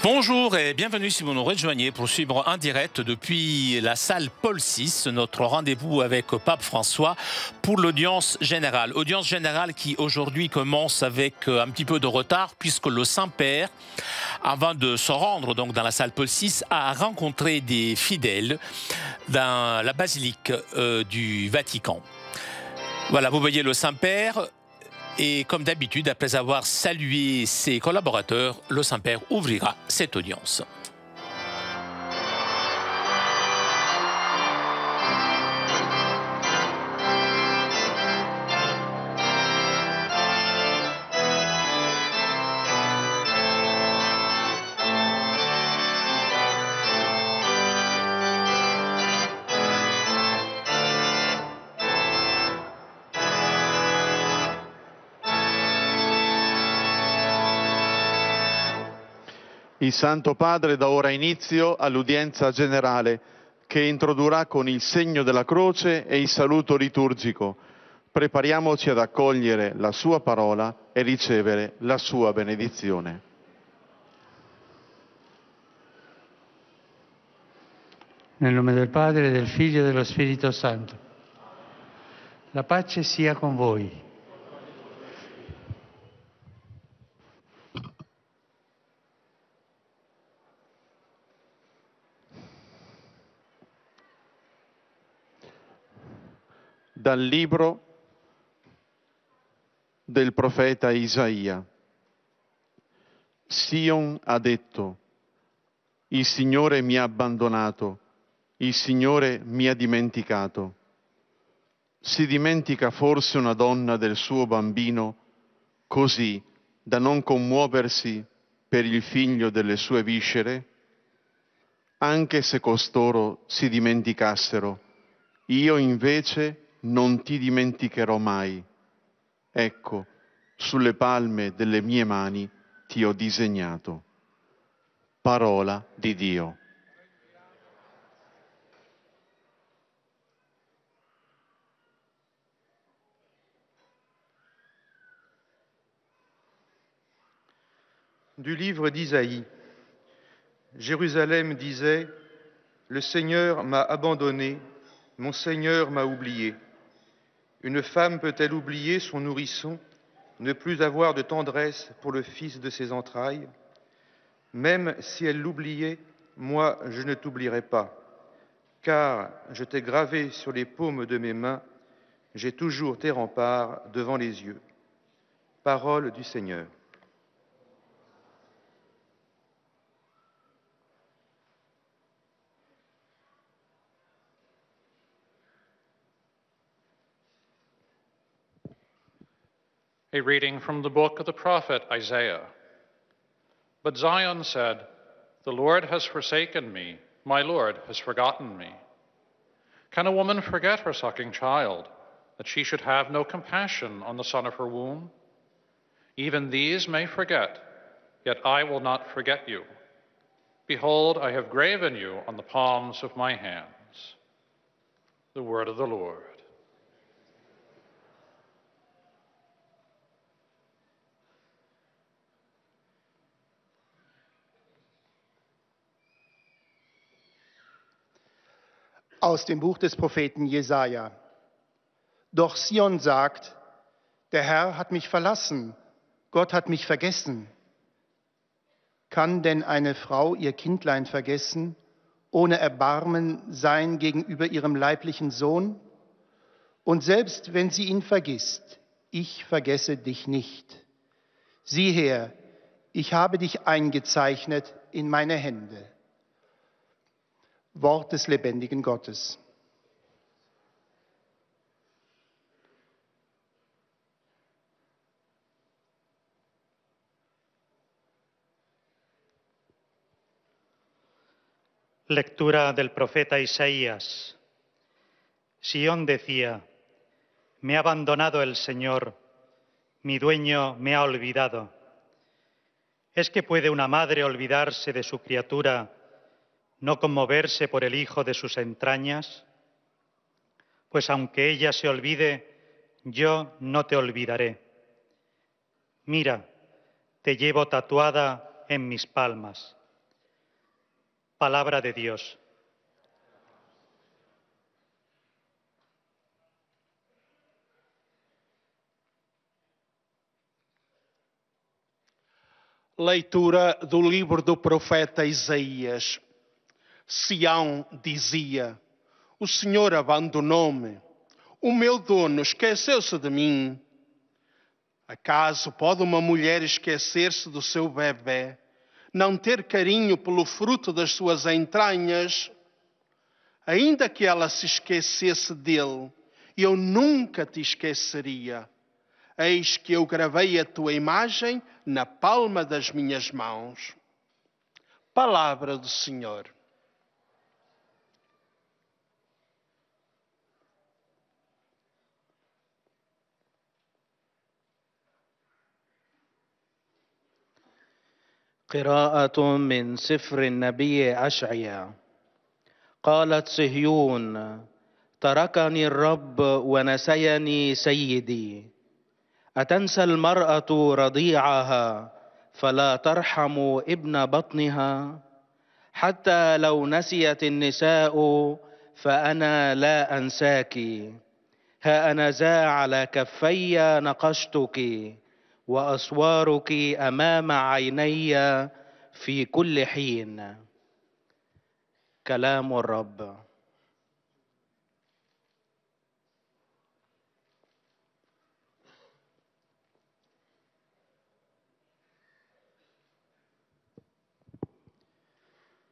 Bonjour et bienvenue si vous nous rejoignez pour suivre en direct depuis la salle Paul VI, notre rendez-vous avec Pape François pour l'audience générale. Audience générale qui aujourd'hui commence avec un petit peu de retard puisque le Saint-Père, avant de se rendre donc dans la salle Paul VI, a rencontré des fidèles dans la basilique du Vatican. Voilà, vous voyez le Saint-Père. Et comme d'habitude, après avoir salué ses collaborateurs, le Saint-Père ouvrira cette audience. Il Santo Padre dà ora inizio all'udienza generale che introdurrà con il segno della croce e il saluto liturgico. Prepariamoci ad accogliere la sua parola e ricevere la sua benedizione. Nel nome del Padre, del Figlio e dello Spirito Santo. La pace sia con voi. Dal libro del profeta Isaia. Sion ha detto: il Signore mi ha abbandonato, il Signore mi ha dimenticato. Si dimentica forse una donna del suo bambino, così da non commuoversi per il figlio delle sue viscere? Anche se costoro si dimenticassero, io invece non ti dimenticherò mai. Ecco, sulle palme delle mie mani ti ho disegnato. Parola di Dio. Du livre d'Isaïe. Jérusalem disait: le Seigneur m'a abandonné, mon Seigneur m'a oublié. Une femme peut-elle oublier son nourrisson, ne plus avoir de tendresse pour le fils de ses entrailles? Même si elle l'oubliait, moi je ne t'oublierai pas, car je t'ai gravé sur les paumes de mes mains, j'ai toujours tes remparts devant les yeux. Parole du Seigneur. A reading from the book of the prophet Isaiah. But Zion said, "The Lord has forsaken me, my Lord has forgotten me." Can a woman forget her sucking child, that she should have no compassion on the son of her womb? Even these may forget, yet I will not forget you. Behold, I have graven you on the palms of my hands. The word of the Lord. Aus dem Buch des Propheten Jesaja. Doch Sion sagt: Der Herr hat mich verlassen, Gott hat mich vergessen. Kann denn eine Frau ihr Kindlein vergessen, ohne Erbarmen sein gegenüber ihrem leiblichen Sohn? Und selbst wenn sie ihn vergisst, ich vergesse dich nicht. Sieh her, ich habe dich eingezeichnet in meine Hände. Wort des lebendigen Gottes. Lectura del profeta Isaías. Sión decía: me ha abandonado el Señor, mi dueño me ha olvidado. ¿Es que puede una madre olvidarse de su criatura, no conmoverse por el hijo de sus entrañas? Pues aunque ella se olvide, yo no te olvidaré. Mira, te llevo tatuada en mis palmas. Palabra de Dios. Leitura do livro do profeta Isaías. Sião dizia: o Senhor abandonou-me, o meu dono esqueceu-se de mim. Acaso pode uma mulher esquecer-se do seu bebê, não ter carinho pelo fruto das suas entranhas? Ainda que ela se esquecesse dele, eu nunca te esqueceria. Eis que eu gravei a tua imagem na palma das minhas mãos. Palavra do Senhor. قراءة من سفر النبي أشعياء. قالت صهيون: تركني الرب ونسيني سيدي. أتنسى المرأة رضيعها فلا ترحم ابن بطنها؟ حتى لو نسيت النساء فأنا لا أنساك. ها أنا ذا على كفي نقشتك، وأسوارك أمام عيني في كل حين. كلام الرب.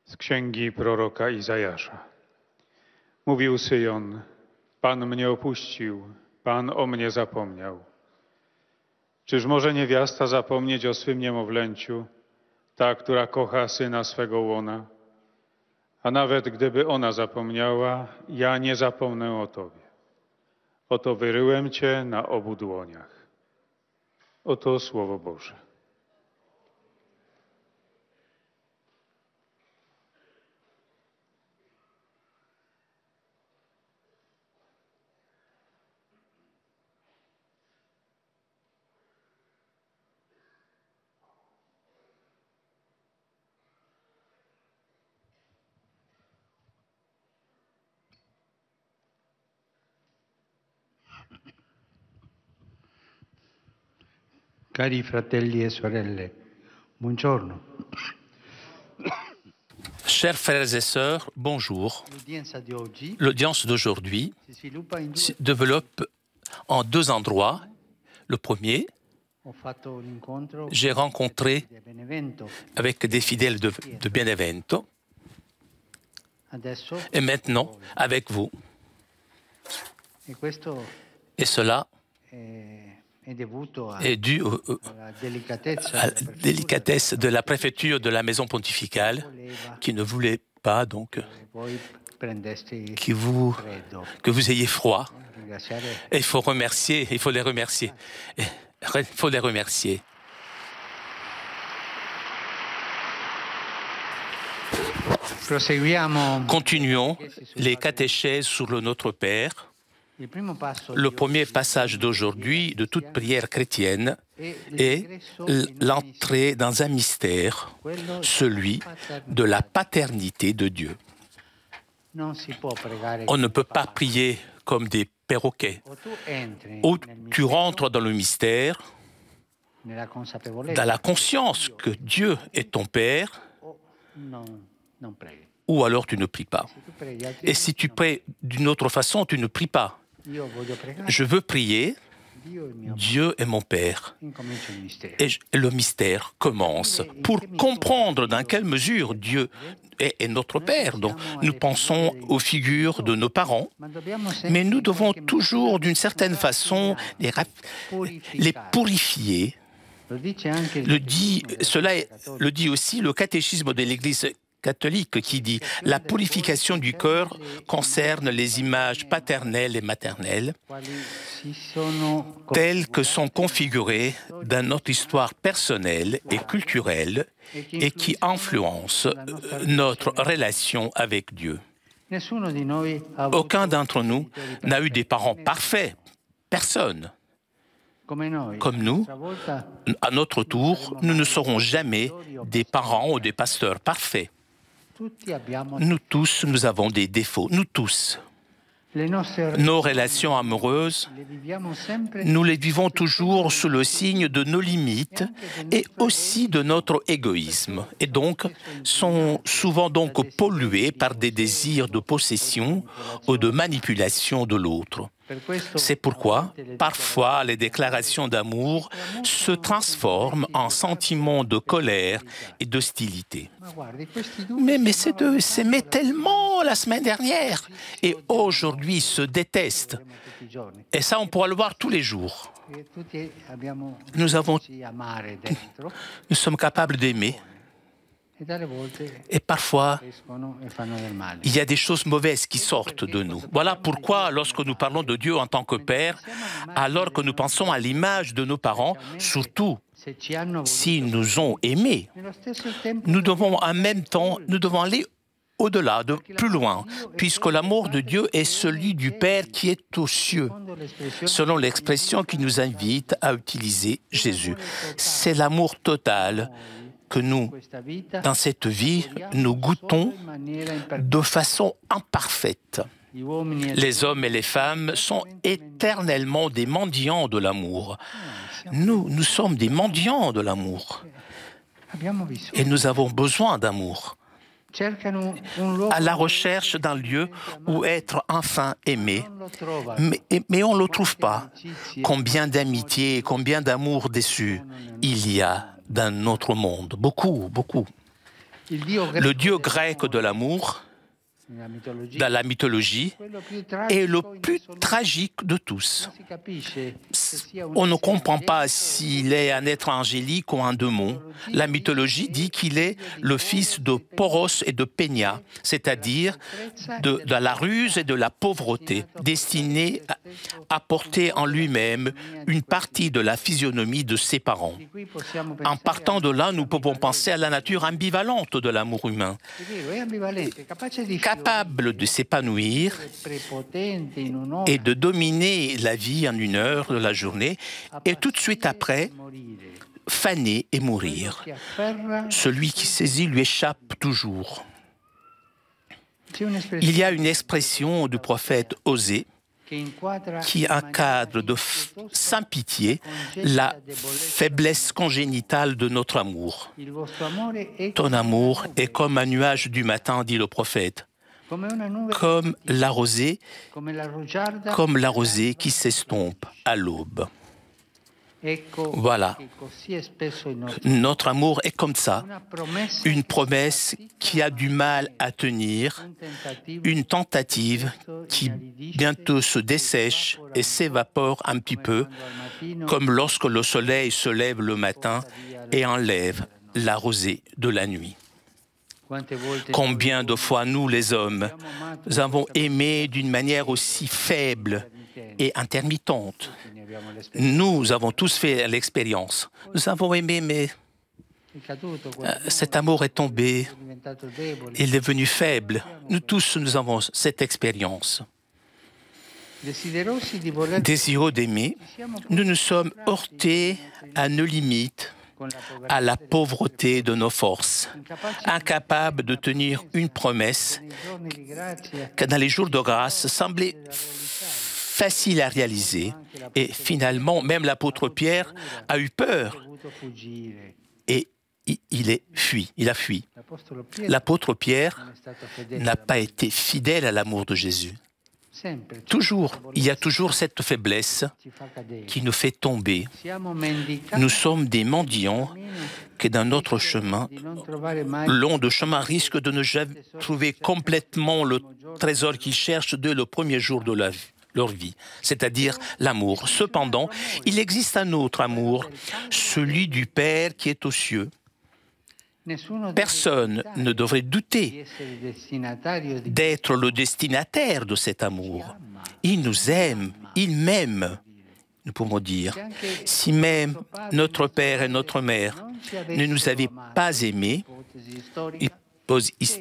Z księgi proroka Izajasza. Mówił Syjon: Pan mnie opuścił, Pan o mnie zapomniał. Czyż może niewiasta zapomnieć o swym niemowlęciu, ta, która kocha syna swego łona? A nawet gdyby ona zapomniała, ja nie zapomnę o Tobie. Oto wyryłem Cię na obu dłoniach. Oto Słowo Boże. Cari fratelli e sorelle, buongiorno. Chers frères et sœurs, bonjour. L'audience d'aujourd'hui se développe en deux endroits. Le premier, j'ai rencontré avec des fidèles de Benevento, et maintenant avec vous. Et cela est dû à la délicatesse de la préfecture de la maison pontificale qui ne voulait pas donc que vous ayez froid. Et il faut les remercier. Il faut les remercier. Continuons les catéchèses sur le Notre Père. Le premier passage d'aujourd'hui de toute prière chrétienne est l'entrée dans un mystère, celui de la paternité de Dieu. On ne peut pas prier comme des perroquets. Ou tu rentres dans le mystère, dans la conscience que Dieu est ton Père, ou alors tu ne pries pas. Et si tu pries d'une autre façon, tu ne pries pas. Je veux prier, Dieu est mon Père. Et le mystère commence. Pour comprendre dans quelle mesure Dieu est notre Père, donc nous pensons aux figures de nos parents, mais nous devons toujours, d'une certaine façon, les purifier. Cela le dit aussi le catéchisme de l'Église catholique qui dit « La purification du cœur concerne les images paternelles et maternelles telles que sont configurées dans notre histoire personnelle et culturelle et qui influencent notre relation avec Dieu. » Aucun d'entre nous n'a eu des parents parfaits, personne. Comme nous, à notre tour, nous ne serons jamais des parents ou des pasteurs parfaits. Nous tous, nous avons des défauts, nous tous. Nos relations amoureuses, nous les vivons toujours sous le signe de nos limites et aussi de notre égoïsme, et donc sont souvent donc polluées par des désirs de possession ou de manipulation de l'autre. C'est pourquoi, parfois, les déclarations d'amour se transforment en sentiments de colère et d'hostilité. Mais ces deux s'aimaient tellement la semaine dernière et aujourd'hui ils se détestent. Et ça, on pourra le voir tous les jours. Nous sommes capables d'aimer. Et parfois, il y a des choses mauvaises qui sortent de nous. Voilà pourquoi, lorsque nous parlons de Dieu en tant que Père, alors que nous pensons à l'image de nos parents, surtout s'ils nous ont aimés, nous devons en même temps, nous devons aller au-delà, plus loin, puisque l'amour de Dieu est celui du Père qui est aux cieux, selon l'expression qui nous invite à utiliser Jésus. C'est l'amour total que nous, dans cette vie, nous goûtons de façon imparfaite. Les hommes et les femmes sont éternellement des mendiants de l'amour. Nous sommes des mendiants de l'amour. Et nous avons besoin d'amour. À la recherche d'un lieu où être enfin aimé, mais on ne le trouve pas. Combien d'amitié, combien d'amour déçu il y a dans notre monde. Beaucoup, beaucoup. Le Dieu grec de l'amour, dans la mythologie, est le plus tragique de tous. On ne comprend pas s'il est un être angélique ou un démon. La mythologie dit qu'il est le fils de Poros et de Pénia, c'est-à-dire de la ruse et de la pauvreté, destiné à porter en lui-même une partie de la physionomie de ses parents. En partant de là, nous pouvons penser à la nature ambivalente de l'amour humain, capable de s'épanouir et de dominer la vie en une heure de la journée, et tout de suite après, faner et mourir. Celui qui saisit lui échappe toujours. Il y a une expression du prophète Osée qui encadre de sans pitié la faiblesse congénitale de notre amour. Ton amour est comme un nuage du matin, dit le prophète, comme la rosée qui s'estompe à l'aube. Voilà. Notre amour est comme ça, une promesse qui a du mal à tenir, une tentative qui bientôt se dessèche et s'évapore un petit peu, comme lorsque le soleil se lève le matin et enlève la rosée de la nuit. Combien de fois nous, les hommes, nous avons aimé d'une manière aussi faible et intermittente. Nous avons tous fait l'expérience. Nous avons aimé, mais cet amour est tombé, il est devenu faible. Nous tous, nous avons cette expérience. Désireux d'aimer, nous nous sommes heurtés à nos limites, à la pauvreté de nos forces, incapables de tenir une promesse qui, dans les jours de grâce, semblait facile à réaliser. Et finalement, même l'apôtre Pierre a eu peur et il a fui. L'apôtre Pierre n'a pas été fidèle à l'amour de Jésus. Toujours, il y a toujours cette faiblesse qui nous fait tomber. Nous sommes des mendiants qui, dans notre chemin, long de chemin, risquent de ne jamais trouver complètement le trésor qu'ils cherchent dès le premier jour de leur vie, c'est-à-dire l'amour. Cependant, il existe un autre amour, celui du Père qui est aux cieux. Personne ne devrait douter d'être le destinataire de cet amour. Il nous aime, il m'aime, nous pouvons dire. Si même notre Père et notre Mère ne nous avaient pas aimés,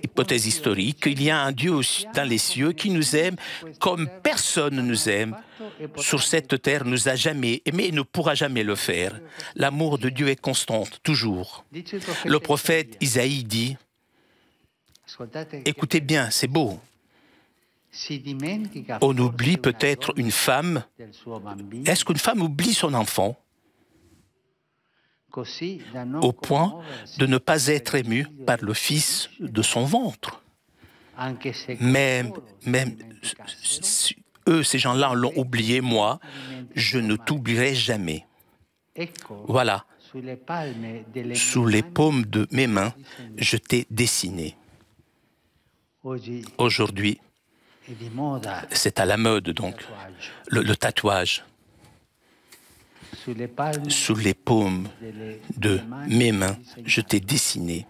hypothèse historique, il y a un Dieu dans les cieux qui nous aime comme personne ne nous aime. Sur cette terre, ne nous a jamais aimés et ne pourra jamais le faire. L'amour de Dieu est constant, toujours. Le prophète Isaïe dit Écoutez bien, c'est beau. On oublie peut-être une femme. Est-ce qu'une femme oublie son enfant au point de ne pas être émue par le fils de son ventre? Même eux, ces gens-là, l'ont oublié. Moi, je ne t'oublierai jamais. Voilà, sous les paumes de mes mains, je t'ai dessiné. Aujourd'hui, c'est à la mode, donc, le tatouage. Sous les paumes de mes mains, je t'ai dessiné.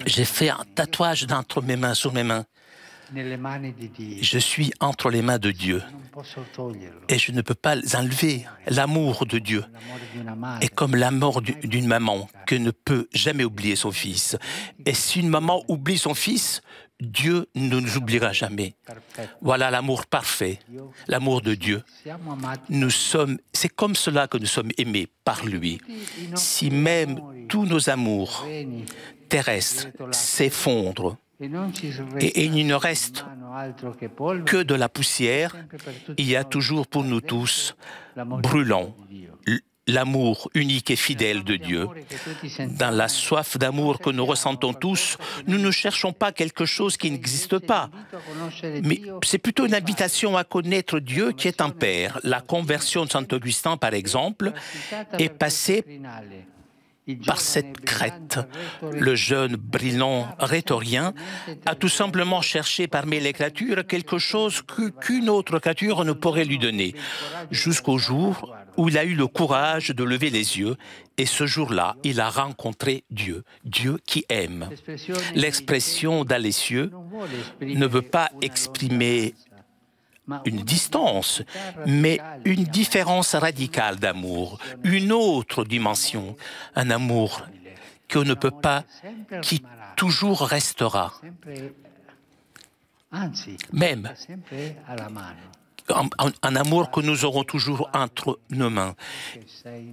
J'ai fait un tatouage entre mes mains, sur mes mains. Je suis entre les mains de Dieu et je ne peux pas enlever l'amour de Dieu. Et comme l'amour d'une maman qui ne peut jamais oublier son fils. Et si une maman oublie son fils, Dieu ne nous oubliera jamais. Voilà l'amour parfait, l'amour de Dieu. C'est comme cela que nous sommes aimés par lui. Si même tous nos amours terrestres s'effondrent, et il ne reste que de la poussière, il y a toujours pour nous tous, brûlant, l'amour unique et fidèle de Dieu. Dans la soif d'amour que nous ressentons tous, nous ne cherchons pas quelque chose qui n'existe pas, mais c'est plutôt une invitation à connaître Dieu qui est un Père. La conversion de Saint Augustin, par exemple, est passée par cette crête. Le jeune brillant rhétorien a tout simplement cherché parmi les créatures quelque chose qu'une autre créature ne pourrait lui donner, jusqu'au jour où il a eu le courage de lever les yeux, et ce jour-là, il a rencontré Dieu, Dieu qui aime. L'expression « dans les cieux » ne veut pas exprimer une distance, mais une différence radicale d'amour, une autre dimension, un amour qu'on ne peut pas, qui toujours restera. Même un amour que nous aurons toujours entre nos mains.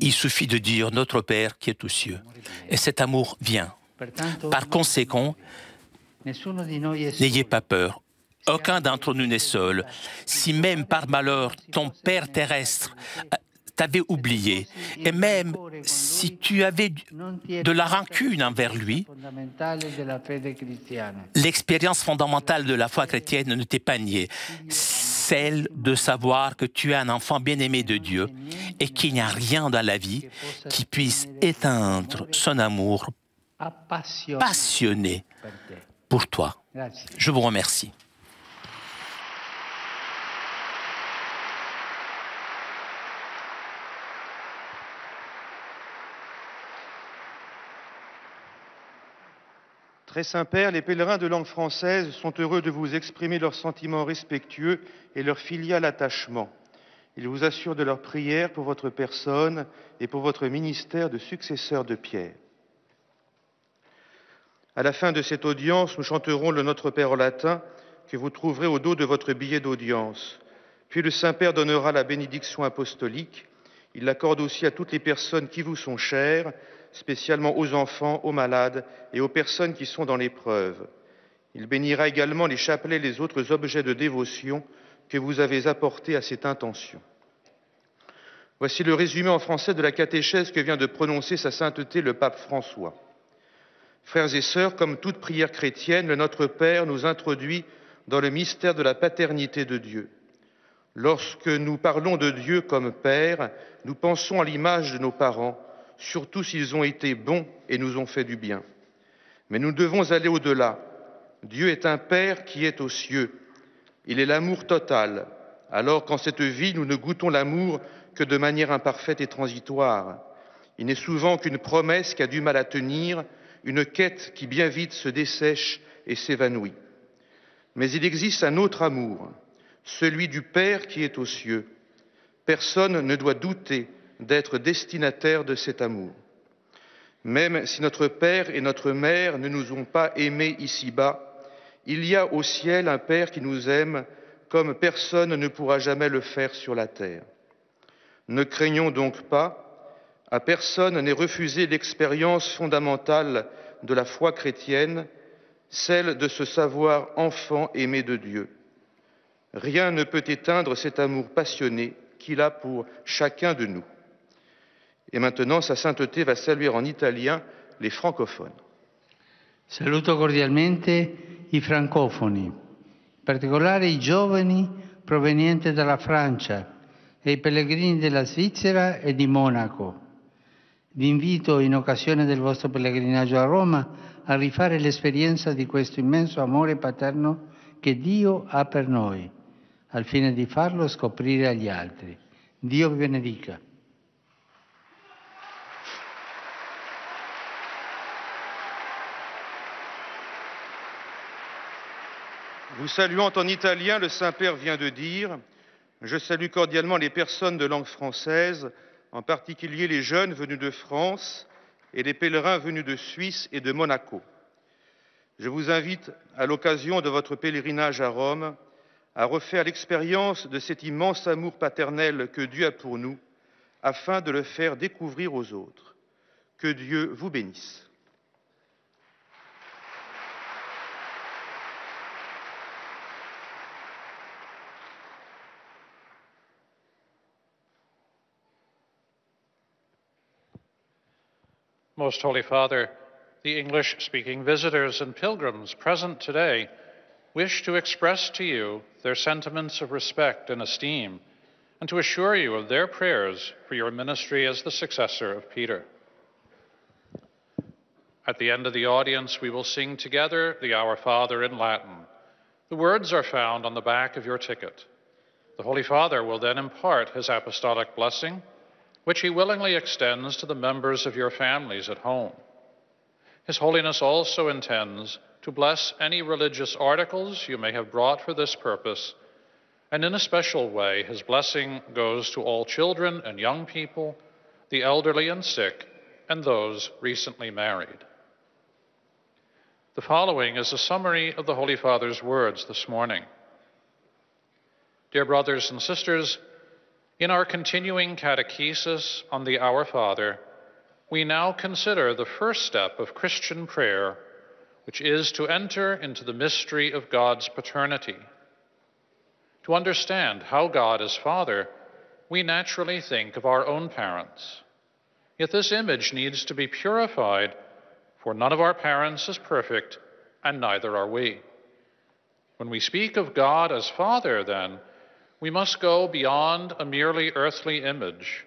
Il suffit de dire notre Père qui est aux cieux. Et cet amour vient. Par conséquent, n'ayez pas peur. Aucun d'entre nous n'est seul. Si même par malheur ton Père terrestre t'avait oublié, et même si tu avais de la rancune envers lui, l'expérience fondamentale de la foi chrétienne ne t'est pas niée, celle de savoir que tu es un enfant bien-aimé de Dieu et qu'il n'y a rien dans la vie qui puisse éteindre son amour passionné pour toi. Je vous remercie. Très Saint-Père, les pèlerins de langue française sont heureux de vous exprimer leurs sentiments respectueux et leur filial attachement. Ils vous assurent de leur prière pour votre personne et pour votre ministère de successeur de Pierre. À la fin de cette audience, nous chanterons le Notre Père en latin que vous trouverez au dos de votre billet d'audience. Puis le Saint-Père donnera la bénédiction apostolique. Il l'accorde aussi à toutes les personnes qui vous sont chères, spécialement aux enfants, aux malades et aux personnes qui sont dans l'épreuve. Il bénira également les chapelets et les autres objets de dévotion que vous avez apportés à cette intention. Voici le résumé en français de la catéchèse que vient de prononcer sa sainteté le pape François. Frères et sœurs, comme toute prière chrétienne, le Notre Père nous introduit dans le mystère de la paternité de Dieu. Lorsque nous parlons de Dieu comme Père, nous pensons à l'image de nos parents, surtout s'ils ont été bons et nous ont fait du bien. Mais nous devons aller au-delà. Dieu est un Père qui est aux cieux. Il est l'amour total, alors qu'en cette vie, nous ne goûtons l'amour que de manière imparfaite et transitoire. Il n'est souvent qu'une promesse qui a du mal à tenir, une quête qui bien vite se dessèche et s'évanouit. Mais il existe un autre amour, celui du Père qui est aux cieux. Personne ne doit douter d'être destinataire de cet amour. Même si notre Père et notre Mère ne nous ont pas aimés ici-bas, il y a au ciel un Père qui nous aime comme personne ne pourra jamais le faire sur la terre. Ne craignons donc pas, à personne n'est refusée l'expérience fondamentale de la foi chrétienne, celle de se savoir enfant aimé de Dieu. Rien ne peut éteindre cet amour passionné qu'il a pour chacun de nous. Et maintenant, Sa Sainteté va saluer en italien les francophones. Saluto cordialmente i francofoni, in particolare i giovani provenienti dalla Francia e i pellegrini della Svizzera e di Monaco. Vi invito, in occasione del vostro pellegrinaggio a Roma, a rifare l'esperienza di questo immenso amore paterno che Dio ha per noi, al fine di farlo scoprire agli altri. Dio vi benedica. Vous saluant en italien, le Saint-Père vient de dire « Je salue cordialement les personnes de langue française, en particulier les jeunes venus de France et les pèlerins venus de Suisse et de Monaco. Je vous invite, à l'occasion de votre pèlerinage à Rome, à refaire l'expérience de cet immense amour paternel que Dieu a pour nous, afin de le faire découvrir aux autres. Que Dieu vous bénisse. » Most Holy Father, the English-speaking visitors and pilgrims present today wish to express to you their sentiments of respect and esteem, and to assure you of their prayers for your ministry as the successor of Peter. At the end of the audience, we will sing together the Our Father in Latin. The words are found on the back of your ticket. The Holy Father will then impart his apostolic blessing, which he willingly extends to the members of your families at home. His Holiness also intends to bless any religious articles you may have brought for this purpose, and in a special way, his blessing goes to all children and young people, the elderly and sick, and those recently married. The following is a summary of the Holy Father's words this morning. Dear brothers and sisters, in our continuing catechesis on the Our Father, we now consider the first step of Christian prayer, which is to enter into the mystery of God's paternity. To understand how God is Father, we naturally think of our own parents. Yet this image needs to be purified, for none of our parents is perfect, and neither are we. When we speak of God as Father, then, we must go beyond a merely earthly image,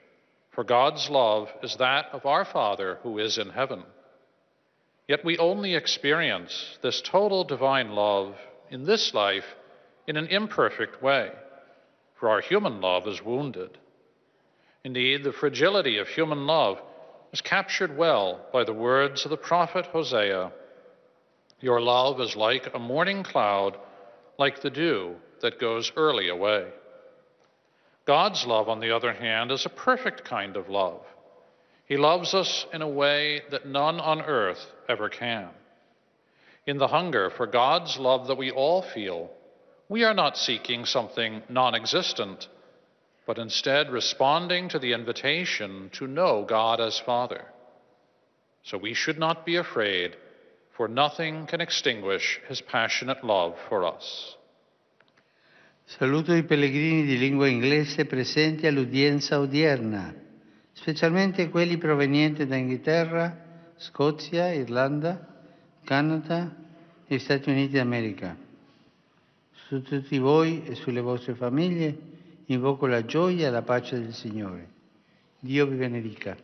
for God's love is that of our Father who is in heaven. Yet we only experience this total divine love in this life in an imperfect way, for our human love is wounded. Indeed, the fragility of human love is captured well by the words of the prophet Hosea. Your love is like a morning cloud, like the dew that goes early away. God's love, on the other hand, is a perfect kind of love. He loves us in a way that none on earth ever can. In the hunger for God's love that we all feel, we are not seeking something non-existent, but instead responding to the invitation to know God as Father. So we should not be afraid, for nothing can extinguish his passionate love for us. Saluto i pellegrini di lingua inglese presenti all'udienza odierna, specialmente quelli provenienti da Inghilterra, Scozia, Irlanda, Canada e Stati Uniti d'America. Su tutti voi e sulle vostre famiglie invoco la gioia e la pace del Signore. Dio vi benedica.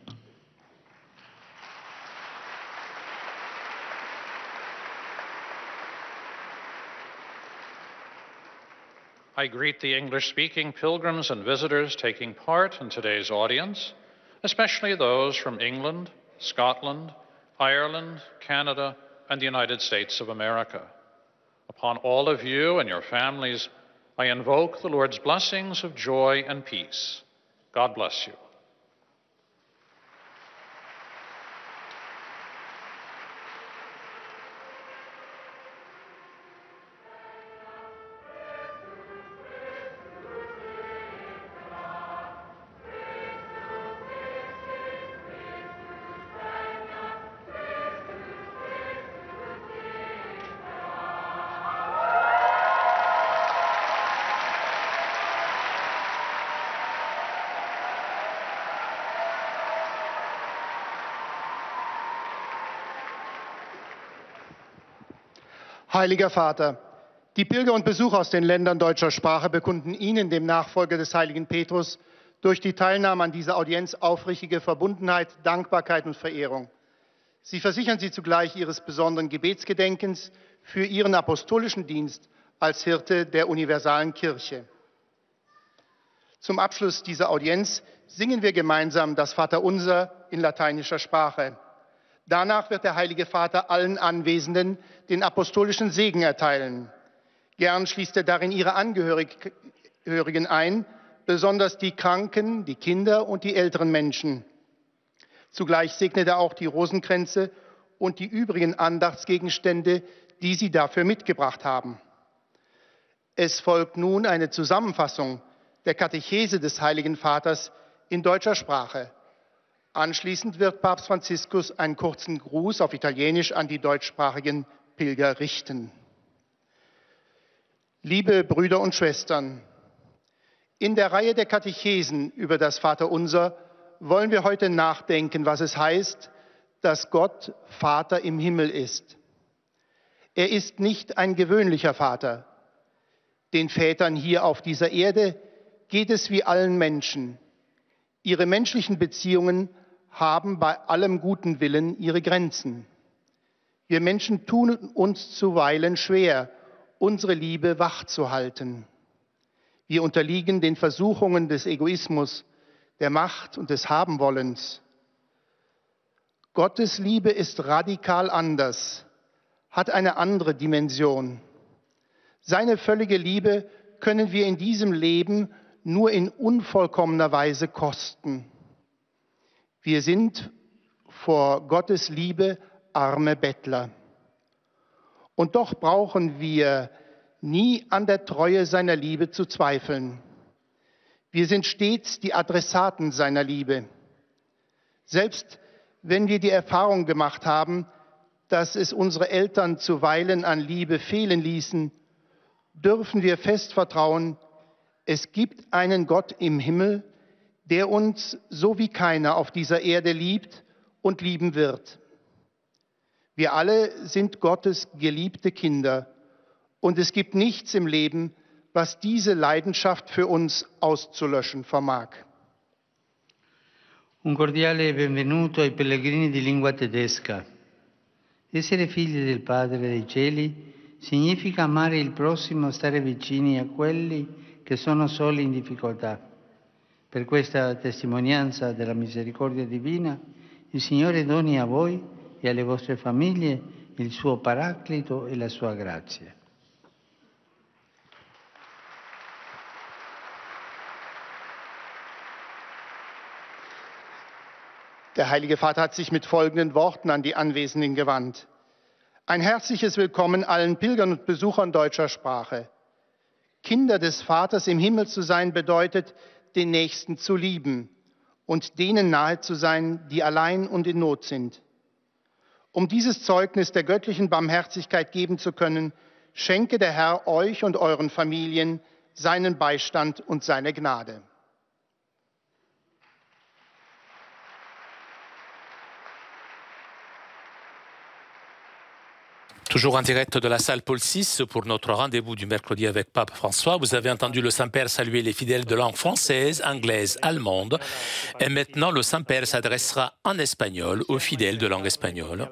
I greet the English-speaking pilgrims and visitors taking part in today's audience, especially those from England, Scotland, Ireland, Canada, and the United States of America. Upon all of you and your families, I invoke the Lord's blessings of joy and peace. God bless you. Heiliger Vater, die Pilger und Besucher aus den Ländern deutscher Sprache bekunden Ihnen, dem Nachfolger des heiligen Petrus, durch die Teilnahme an dieser Audienz aufrichtige Verbundenheit, Dankbarkeit und Verehrung. Sie versichern Sie zugleich Ihres besonderen Gebetsgedenkens für Ihren apostolischen Dienst als Hirte der universalen Kirche. Zum Abschluss dieser Audienz singen wir gemeinsam das Vaterunser in lateinischer Sprache. Danach wird der Heilige Vater allen Anwesenden den apostolischen Segen erteilen. Gern schließt er darin ihre Angehörigen ein, besonders die Kranken, die Kinder und die älteren Menschen. Zugleich segnet er auch die Rosenkränze und die übrigen Andachtsgegenstände, die Sie dafür mitgebracht haben. Es folgt nun eine Zusammenfassung der Katechese des Heiligen Vaters in deutscher Sprache. Anschließend wird Papst Franziskus einen kurzen Gruß auf Italienisch an die deutschsprachigen Pilger richten. Liebe Brüder und Schwestern, in der Reihe der Katechesen über das Vaterunser wollen wir heute nachdenken, was es heißt, dass Gott Vater im Himmel ist. Er ist nicht ein gewöhnlicher Vater. Den Vätern hier auf dieser Erde geht es wie allen Menschen. Ihre menschlichen Beziehungen haben bei allem guten Willen ihre Grenzen. Wir Menschen tun uns zuweilen schwer, unsere Liebe wachzuhalten. Wir unterliegen den Versuchungen des Egoismus, der Macht und des Habenwollens. Gottes Liebe ist radikal anders, hat eine andere Dimension. Seine völlige Liebe können wir in diesem Leben nur in unvollkommener Weise kosten. Wir sind vor Gottes Liebe arme Bettler. Und doch brauchen wir nie an der Treue seiner Liebe zu zweifeln. Wir sind stets die Adressaten seiner Liebe. Selbst wenn wir die Erfahrung gemacht haben, dass es unsere Eltern zuweilen an Liebe fehlen ließen, dürfen wir fest vertrauen, es gibt einen Gott im Himmel, der uns so wie keiner auf dieser Erde liebt und lieben wird. Wir alle sind Gottes geliebte Kinder und es gibt nichts im Leben, was diese Leidenschaft für uns auszulöschen vermag. Un cordiale benvenuto ai pellegrini di lingua tedesca. Essere figli del Padre dei Cieli significa amare il prossimo, stare vicini a quelli che sono soli in difficoltà. Per questa testimonianza della misericordia divina, il Signore doni a voi e alle vostre famiglie il suo paraclito e la sua grazia. Der Heilige Vater hat sich mit folgenden Worten an die Anwesenden gewandt. Ein herzliches Willkommen allen Pilgern und Besuchern deutscher Sprache. Kinder des Vaters im Himmel zu sein bedeutet, den Nächsten zu lieben und denen nahe zu sein, die allein und in Not sind. Um dieses Zeugnis der göttlichen Barmherzigkeit geben zu können, schenke der Herr euch und euren Familien seinen Beistand und seine Gnade. Toujours en direct de la salle Paul VI pour notre rendez-vous du mercredi avec Pape François. Vous avez entendu le Saint-Père saluer les fidèles de langue française, anglaise, allemande. Et maintenant, le Saint-Père s'adressera en espagnol aux fidèles de langue espagnole.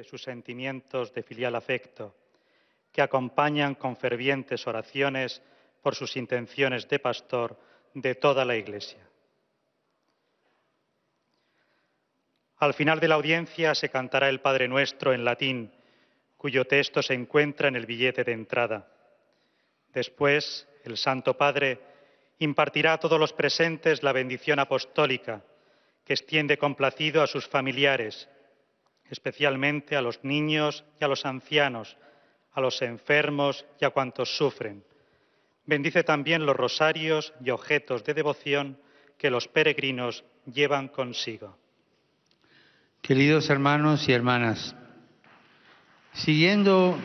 Sus sentimientos de filial afecto, que acompañan con fervientes oraciones por sus intenciones de pastor de toda la Iglesia. Al final de la audiencia se cantará el Padre Nuestro en latín, cuyo texto se encuentra en el billete de entrada. Después, el Santo Padre impartirá a todos los presentes la bendición apostólica, que extiende complacido a sus familiares, especialmente a los niños y a los ancianos, a los enfermos y a cuantos sufren. Bendice también los rosarios y objetos de devoción que los peregrinos llevan consigo. Queridos hermanos y hermanas, siguiendo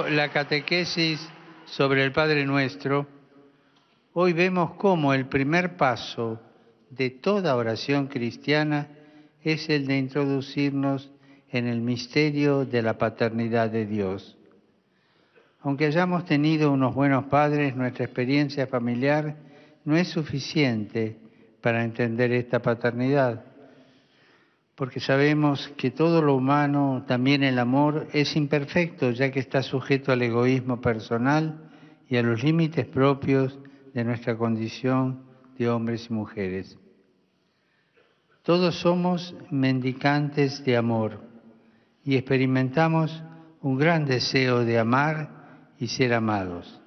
la catequesis sobre el Padre Nuestro, hoy vemos cómo el primer paso de toda oración cristiana es el de introducirnos en el misterio de la paternidad de Dios. Aunque hayamos tenido unos buenos padres, nuestra experiencia familiar no es suficiente para entender esta paternidad, porque sabemos que todo lo humano, también el amor, es imperfecto, ya que está sujeto al egoísmo personal y a los límites propios de nuestra condición de hombres y mujeres. Todos somos mendicantes de amor y experimentamos un gran deseo de amar y ser amados,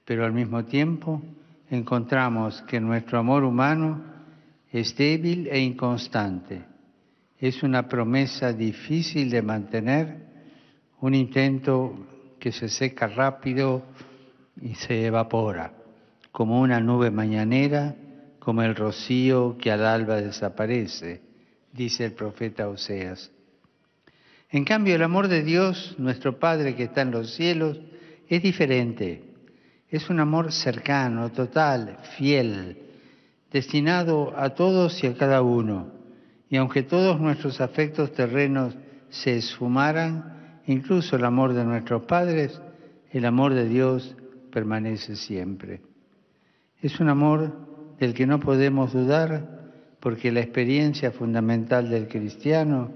pero al mismo tiempo encontramos que nuestro amor humano es débil e inconstante. Es una promesa difícil de mantener, un intento que se seca rápido y se evapora, como una nube mañanera, como el rocío que al alba desaparece, dice el profeta Oseas. En cambio, el amor de Dios, nuestro Padre que está en los cielos, es diferente. Es un amor cercano, total, fiel, destinado a todos y a cada uno. Y aunque todos nuestros afectos terrenos se esfumaran, incluso el amor de nuestros padres, el amor de Dios permanece siempre. Es un amor del que no podemos dudar, porque la experiencia fundamental del cristiano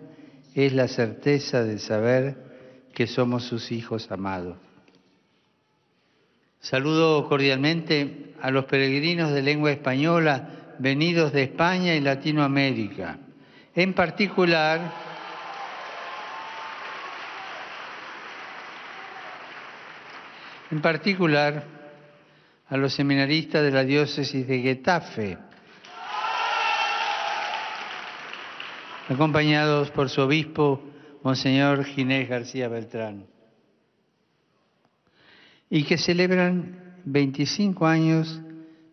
es la certeza de saber que somos sus hijos amados. Saludo cordialmente a los peregrinos de lengua española venidos de España y Latinoamérica. En particular, a los seminaristas de la diócesis de Getafe, acompañados por su obispo, Monseñor Ginés García Beltrán, y que celebran 25 años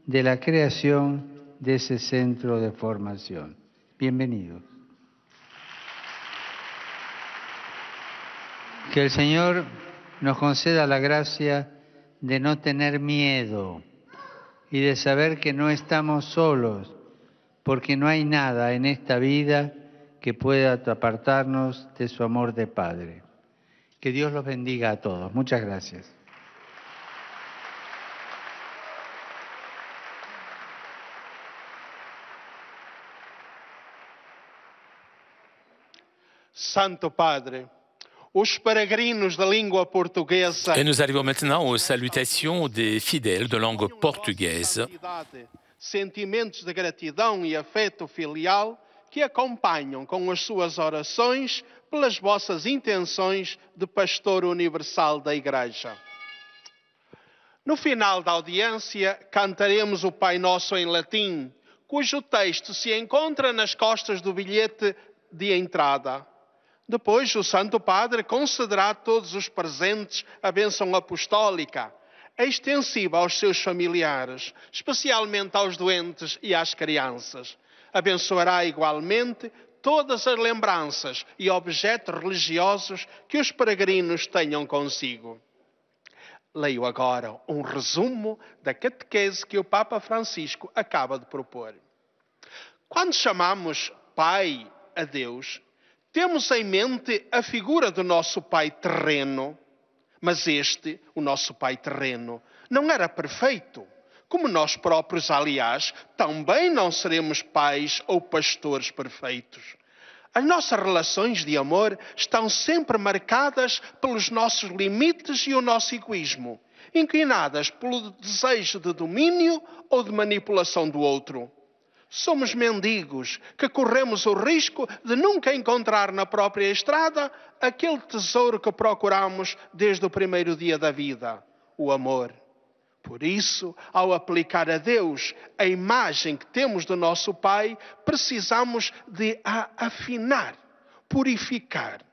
de la creación de ese centro de formación. Bienvenidos. Que el Señor nos conceda la gracia de no tener miedo y de saber que no estamos solos, porque no hay nada en esta vida que pueda apartarnos de su amor de Padre. Que Dios los bendiga a todos. Muchas gracias. Santo Padre, os peregrinos da língua portuguesa. Et nous arrivons maintenant aux salutations des fidèles de langue portugaise. Sentimentos de gratidão e afeto filial que acompanham com as suas orações pelas vossas intenções de pastor universal da Igreja. No final da audiência, cantaremos o Pai Nosso em latim, cujo texto se encontra nas costas do bilhete de entrada. Depois, o Santo Padre concederá a todos os presentes a bênção apostólica, extensiva aos seus familiares, especialmente aos doentes e às crianças. Abençoará igualmente todas as lembranças e objetos religiosos que os peregrinos tenham consigo. Leio agora um resumo da catequese que o Papa Francisco acaba de propor. Quando chamamos Pai a Deus, temos em mente a figura do nosso Pai terreno, mas este, o nosso Pai terreno, não era perfeito. Como nós próprios, aliás, também não seremos pais ou pastores perfeitos. As nossas relações de amor estão sempre marcadas pelos nossos limites e o nosso egoísmo, inclinadas pelo desejo de domínio ou de manipulação do outro. Somos mendigos que corremos o risco de nunca encontrar na própria estrada aquele tesouro que procuramos desde o primeiro dia da vida, o amor. Por isso, ao aplicar a Deus a imagem que temos do nosso Pai, precisamos de a afinar, purificar.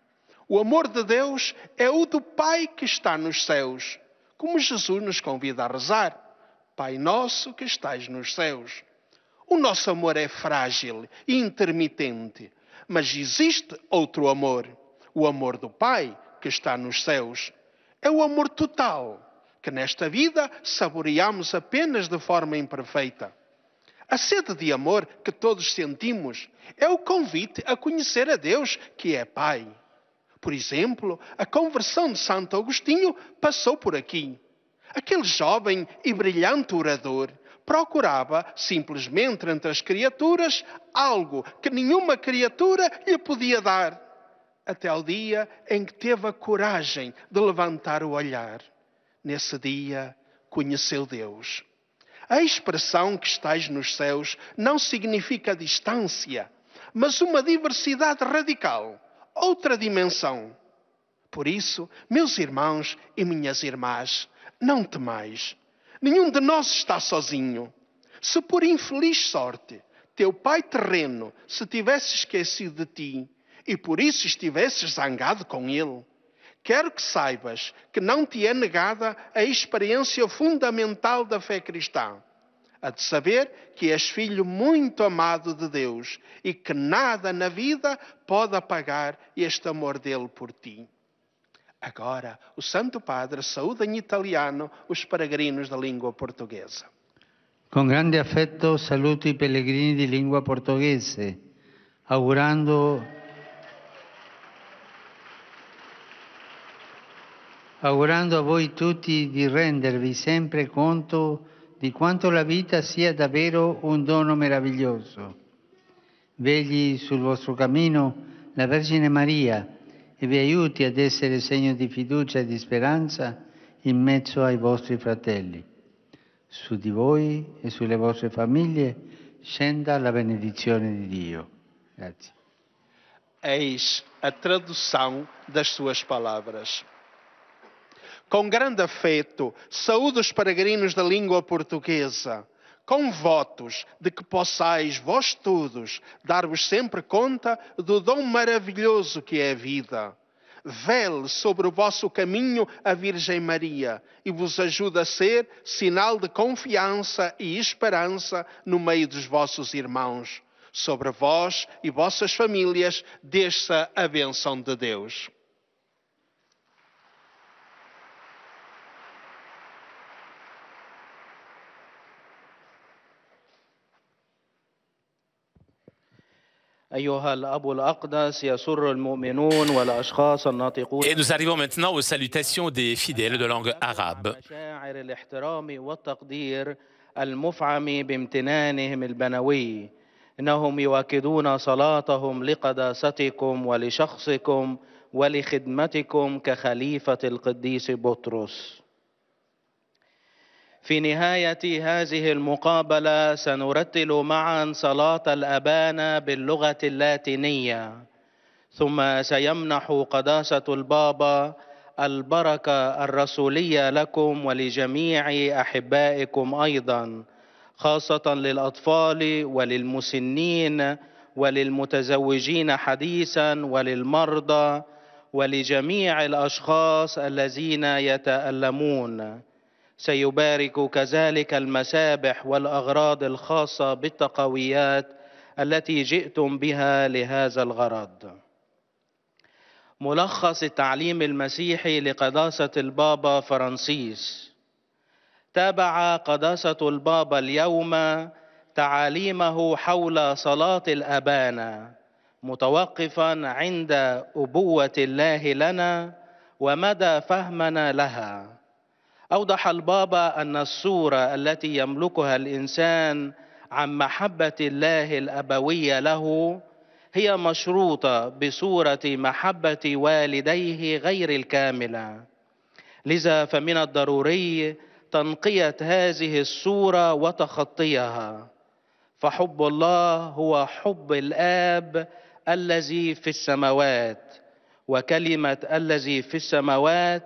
O amor de Deus é o do Pai que está nos céus, como Jesus nos convida a rezar. Pai nosso que estais nos céus. O nosso amor é frágil e intermitente, mas existe outro amor, o amor do Pai que está nos céus. É o amor total, que nesta vida saboreamos apenas de forma imperfeita. A sede de amor que todos sentimos é o convite a conhecer a Deus, que é Pai. Por exemplo, a conversão de Santo Agostinho passou por aqui. Aquele jovem e brilhante orador procurava, simplesmente entre as criaturas, algo que nenhuma criatura lhe podia dar, até ao dia em que teve a coragem de levantar o olhar. Nesse dia, conheceu Deus. A expressão que estais nos céus não significa distância, mas uma diversidade radical, outra dimensão. Por isso, meus irmãos e minhas irmãs, não temais. Nenhum de nós está sozinho. Se por infeliz sorte teu pai terreno se tivesse esquecido de ti e por isso estivesses zangado com ele, quero que saibas que não te é negada a experiência fundamental da fé cristã. A de saber que és filho muito amado de Deus e que nada na vida pode apagar este amor dele por ti. Agora, o Santo Padre saúda em italiano os peregrinos da língua portuguesa. Con grande affetto saluto i pellegrini di lingua portoghese, augurando a voi tutti di rendervi sempre conto di quanto la vita sia davvero un dono meraviglioso. Vegli sul vostro cammino la Vergine Maria e vi aiuti ad essere segno di fiducia e di speranza in mezzo ai vostri fratelli. Su di voi e sulle vostre famiglie scenda la benedizione di Dio. Grazie. Eis a tradução das suas palavras. Com grande afeto, saúdo os peregrinos da língua portuguesa, com votos de que possais vós todos dar-vos sempre conta do dom maravilhoso que é a vida. Vele sobre o vosso caminho a Virgem Maria e vos ajude a ser sinal de confiança e esperança no meio dos vossos irmãos. Sobre vós e vossas famílias desça a bênção de Deus. أيها الأب الأقدس يسر المؤمنون والأشخاص الناطقون. Et nous arrivons maintenant aux salutations des fidèles de langue arabe. مشاعر الاحترام والتقدير المفعم بامتنانهم البنوي. إنهم يؤكدون صلاتهم لقداستكم ولشخصكم ولخدمتكم كخليفة القديس بطرس. في نهاية هذه المقابلة سنرتل معا صلاة الأبانا باللغة اللاتينية، ثم سيمنح قداسة البابا البركة الرسولية لكم ولجميع أحبائكم أيضا، خاصة للأطفال وللمسنين وللمتزوجين حديثا وللمرضى ولجميع الأشخاص الذين يتألمون. سيبارك كذلك المسابح والأغراض الخاصة بالتقويات التي جئتم بها لهذا الغرض. ملخص التعليم المسيحي لقداسة البابا فرانسيس. تابع قداسة البابا اليوم تعاليمه حول صلاة الأبانا، متوقفا عند أبوة الله لنا ومدى فهمنا لها. أوضح البابا أن الصورة التي يملكها الإنسان عن محبة الله الأبوية له هي مشروطة بصورة محبة والديه غير الكاملة، لذا فمن الضروري تنقية هذه الصورة وتخطيها، فحب الله هو حب الآب الذي في السماوات، وكلمة الذي في السماوات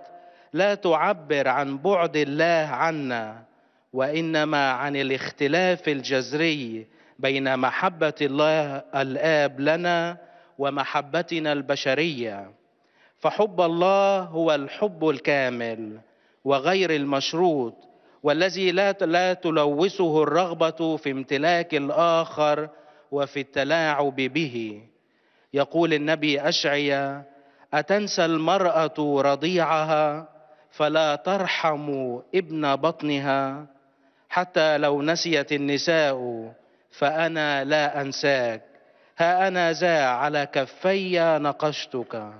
لا تعبر عن بعد الله عنا، وإنما عن الاختلاف الجذري بين محبة الله الآب لنا ومحبتنا البشرية. فحب الله هو الحب الكامل وغير المشروط، والذي لا تلوثه الرغبة في امتلاك الآخر وفي التلاعب به. يقول النبي أشعيا: أتنسى المرأة رضيعها فلا ترحم ابن بطنها؟ حتى لو نسيت النساء فأنا لا أنساك، ها أنا ذا على كفي نقشتك.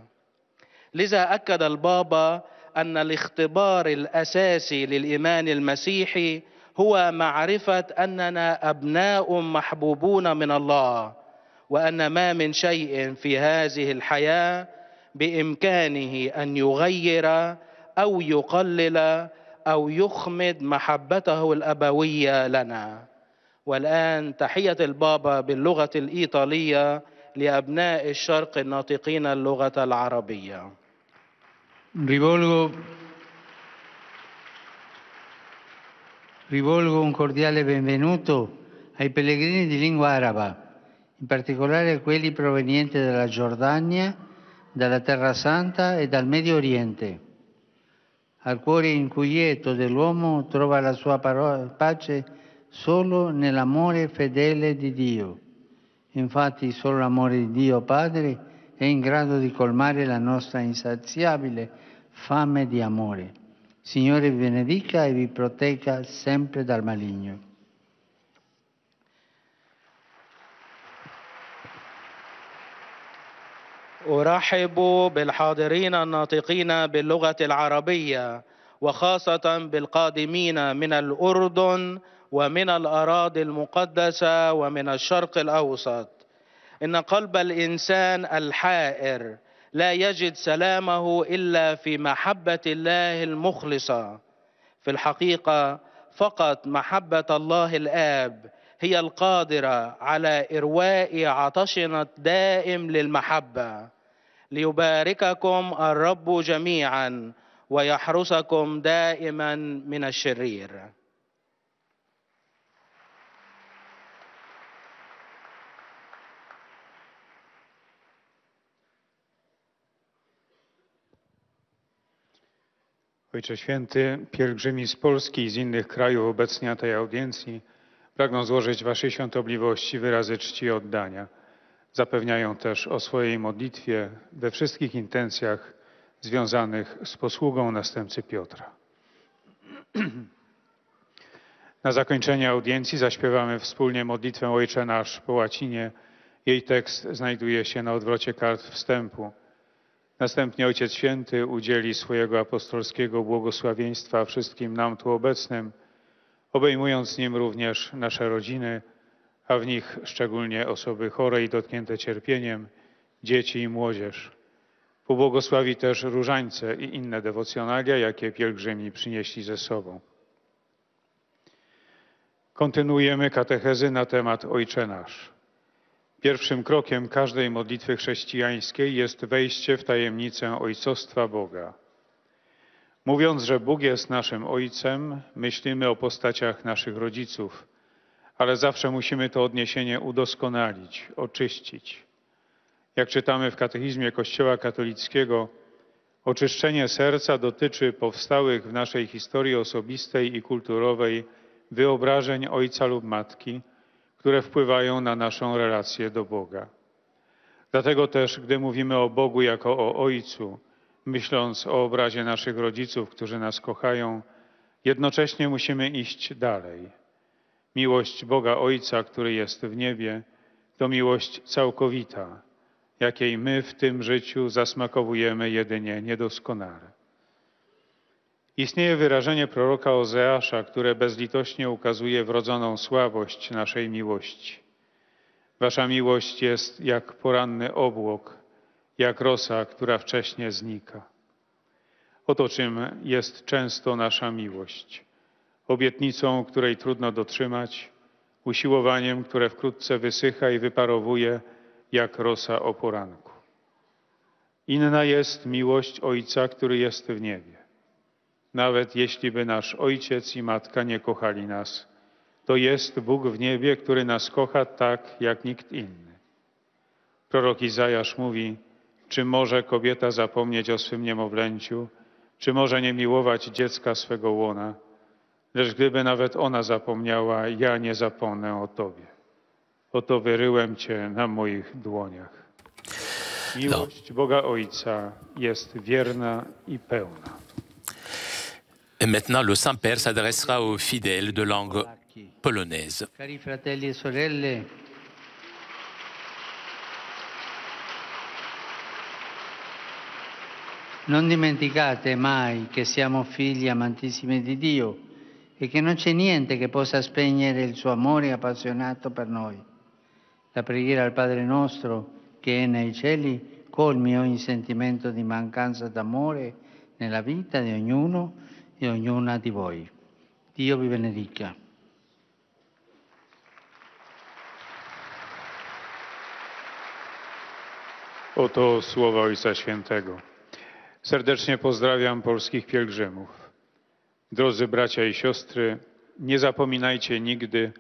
لذا أكد البابا أن الاختبار الأساسي للإيمان المسيحي هو معرفة أننا أبناء محبوبون من الله، وأن ما من شيء في هذه الحياة بإمكانه أن يغير أو يقلل أو يخمد محبته الأبوية لنا. والآن تحية البابا باللغة الإيطالية لأبناء الشرق الناطقين اللغة العربية. Rivolgo un cordiale benvenuto ai pellegrini di lingua araba, in particolare quelli provenienti dalla Giordania, dalla Terra Santa e dal Medio Oriente. Al cuore inquieto dell'uomo trova la sua pace solo nell'amore fedele di Dio. Infatti solo l'amore di Dio Padre è in grado di colmare la nostra insaziabile fame di amore. Signore vi benedica e vi protegga sempre dal maligno. أرحب بالحاضرين الناطقين باللغة العربية، وخاصة بالقادمين من الأردن ومن الأراضي المقدسة ومن الشرق الأوسط. إن قلب الإنسان الحائر لا يجد سلامه إلا في محبة الله المخلصة. في الحقيقة فقط محبة الله الآب هي القادرة على إرواء عطشنا الدائم للمحبة. ليبارككم الرب جميعا ويحرسكم دائما من الشرير. Ojcze Święty, pielgrzymi z Polski i z innych krajów obecni na tej audiencji pragną złożyć Waszej świątobliwości wyrazy czci i oddania. Zapewniają też o swojej modlitwie we wszystkich intencjach związanych z posługą następcy Piotra. Na zakończenie audiencji zaśpiewamy wspólnie modlitwę Ojcze Nasz po łacinie. Jej tekst znajduje się na odwrocie kart wstępu. Następnie Ojciec Święty udzieli swojego apostolskiego błogosławieństwa wszystkim nam tu obecnym, obejmując nim również nasze rodziny, a w nich szczególnie osoby chore i dotknięte cierpieniem, dzieci i młodzież. Pobłogosławi też różańce i inne dewocjonalia, jakie pielgrzymi przynieśli ze sobą. Kontynuujemy katechezy na temat Ojcze Nasz. Pierwszym krokiem każdej modlitwy chrześcijańskiej jest wejście w tajemnicę ojcostwa Boga. Mówiąc, że Bóg jest naszym Ojcem, myślimy o postaciach naszych rodziców, ale zawsze musimy to odniesienie udoskonalić, oczyścić. Jak czytamy w katechizmie Kościoła katolickiego, oczyszczenie serca dotyczy powstałych w naszej historii osobistej i kulturowej wyobrażeń ojca lub matki, które wpływają na naszą relację do Boga. Dlatego też, gdy mówimy o Bogu jako o Ojcu, myśląc o obrazie naszych rodziców, którzy nas kochają, jednocześnie musimy iść dalej. Miłość Boga Ojca, który jest w niebie, to miłość całkowita, jakiej my w tym życiu zasmakowujemy jedynie niedoskonale. Istnieje wyrażenie proroka Ozeasza, które bezlitośnie ukazuje wrodzoną słabość naszej miłości. Wasza miłość jest jak poranny obłok, jak rosa, która wcześnie znika. Oto czym jest często nasza miłość. Obietnicą, której trudno dotrzymać, usiłowaniem, które wkrótce wysycha i wyparowuje jak rosa o poranku. Inna jest miłość Ojca, który jest w niebie. Nawet jeśli by nasz ojciec i matka nie kochali nas, to jest Bóg w niebie, który nas kocha tak, jak nikt inny. Prorok Izajasz mówi, czy może kobieta zapomnieć o swym niemowlęciu, czy może nie miłować dziecka swego łona, lecz gdyby nawet ona zapomniała, ja nie zapomnę o Tobie. Oto wyryłem Cię na moich dłoniach. Miłość Boga Ojca jest wierna i pełna. Et maintenant, le Saint-Père s'adressera aux fidèles de langue polonaise. Cari fratelli e sorelle, non dimenticate mai che siamo figli amantissimi di Dio e che non c'è niente che possa spegnere il suo amore appassionato per noi. La preghiera al Padre nostro, che è nei cieli, colmi ogni sentimento di mancanza d'amore nella vita di ognuno e ognuna di voi. Dio vi benedica. Oto słowa Ojca Świętego. Serdecznie pozdrawiam polskich pielgrzymów. Drodzy bracia i siostry, nie zapominajcie nigdy,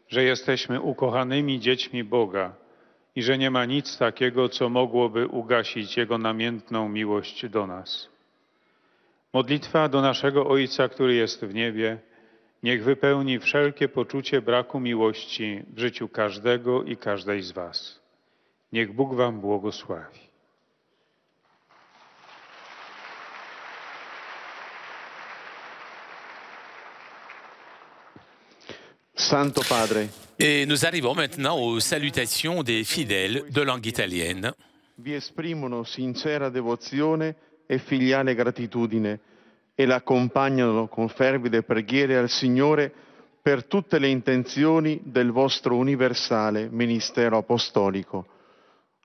że jesteśmy ukochanymi dziećmi Boga i że nie ma nic takiego, co mogłoby ugasić Jego namiętną miłość do nas. Modlitwa do naszego Ojca, który jest w niebie, niech wypełni wszelkie poczucie braku miłości w życiu każdego i każdej z was. Niech Bóg wam błogosławi. Santo Padre, Et nous arrivons maintenant aux salutations des fidèles de langue italienne. vi esprimono sincera devozione e filiale gratitudine e l'accompagnano con fervide preghiere al Signore per tutte le intenzioni del vostro universale ministero apostolico.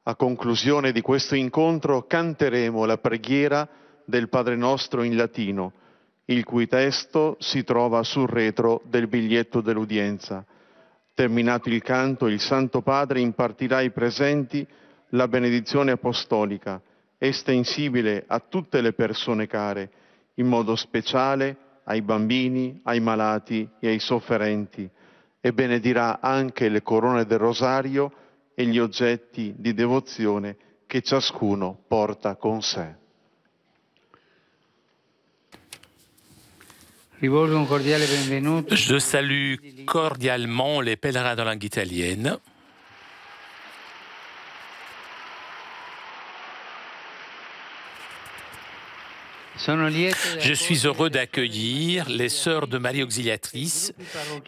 A conclusione di questo incontro canteremo la preghiera del Padre Nostro in latino, il cui testo si trova sul retro del biglietto dell'udienza. Terminato il canto, il Santo Padre impartirà ai presenti la benedizione apostolica, estensibile a tutte le persone care, in modo speciale ai bambini, ai malati e ai sofferenti, e benedirà anche le corone del rosario e gli oggetti di devozione che ciascuno porta con sé. Rivolgo un cordiale benvenuto. Je salue cordialement les pèlerins de langue italienne. Je suis heureux d'accueillir les Sœurs de Marie Auxiliatrice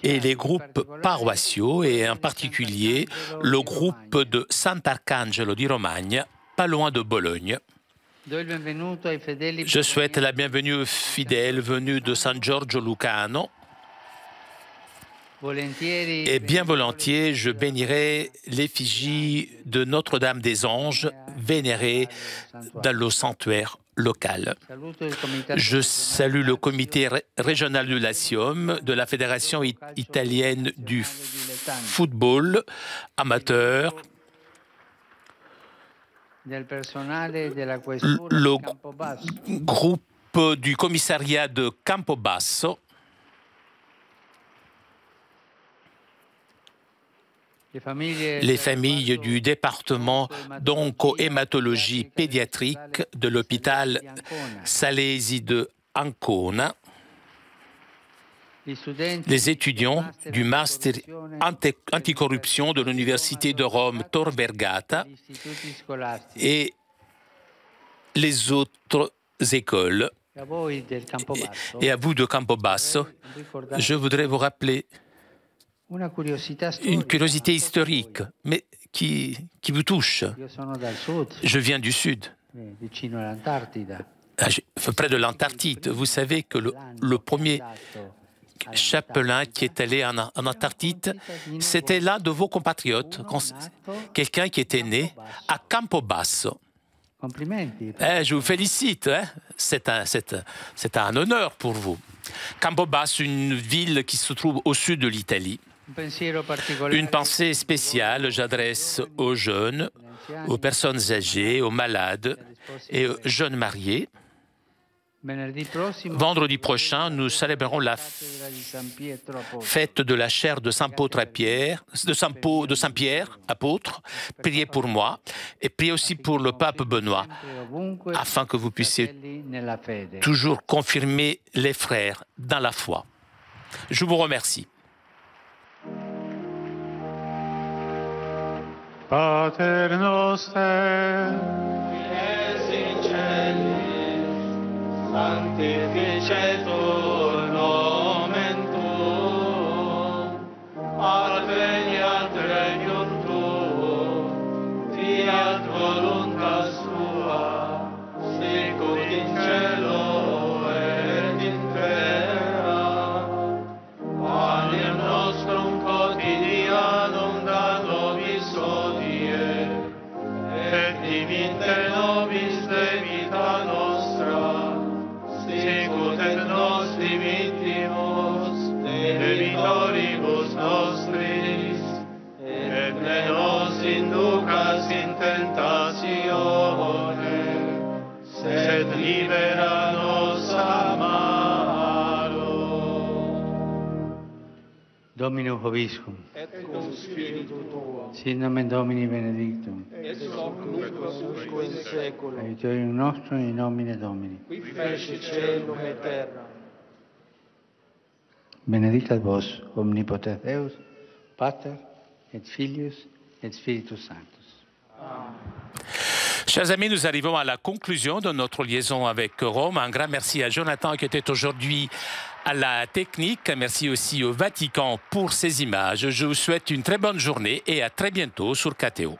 et les groupes paroissiaux, et en particulier le groupe de Sant'Arcangelo di Romagna, pas loin de Bologne. Je souhaite la bienvenue aux fidèles venus de San Giorgio Lucano. Et bien volontiers, je bénirai l'effigie de Notre-Dame des Anges, vénérée dans le sanctuaire local. Je salue le comité régional du Latium de la Fédération italienne du football amateur, le groupe du commissariat de Campobasso, les familles du département d'onco-hématologie pédiatrique de l'hôpital Salesi de Ancona, les étudiants du master anticorruption de l'Université de Rome Tor Vergata et les autres écoles. Et à vous de Campobasso, je voudrais vous rappeler une curiosité historique, mais qui vous touche. Je viens du Sud, près de l'Antarctique. Vous savez que le premier chapelain qui est allé en Antarctique, c'était l'un de vos compatriotes, quelqu'un qui était né à Campobasso. Je vous félicite, hein? C'est un honneur pour vous. Campobasso, une ville qui se trouve au sud de l'Italie. Une pensée spéciale, j'adresse aux jeunes, aux personnes âgées, aux malades et aux jeunes mariés. Vendredi prochain, nous célébrerons la fête de la chaire de Saint-Pierre, apôtre. Priez pour moi et priez aussi pour le pape Benoît, afin que vous puissiez toujours confirmer les frères dans la foi. Je vous remercie. Pater noster, sanctificetur nomen tuum, et nos dimittimus, debitoribus nostris, et ne nos inducas in tentatione, sed libera nos a malo. Dominus Vobiscum. Et cum spiritu tuo. Sit nomen Domini benedictum. Et hoc nunc usque in saeculum. Aiutorium nostrum in nomine Domini. Qui feci caelum et terra. Benedicat vos, omnipotens Deus, Pater, et Filius, et Spiritus Sanctus. Amen. Chers amis, nous arrivons à la conclusion de notre liaison avec Rome. Un grand merci à Jonathan qui était aujourd'hui à la technique. Merci aussi au Vatican pour ces images. Je vous souhaite une très bonne journée et à très bientôt sur KTO.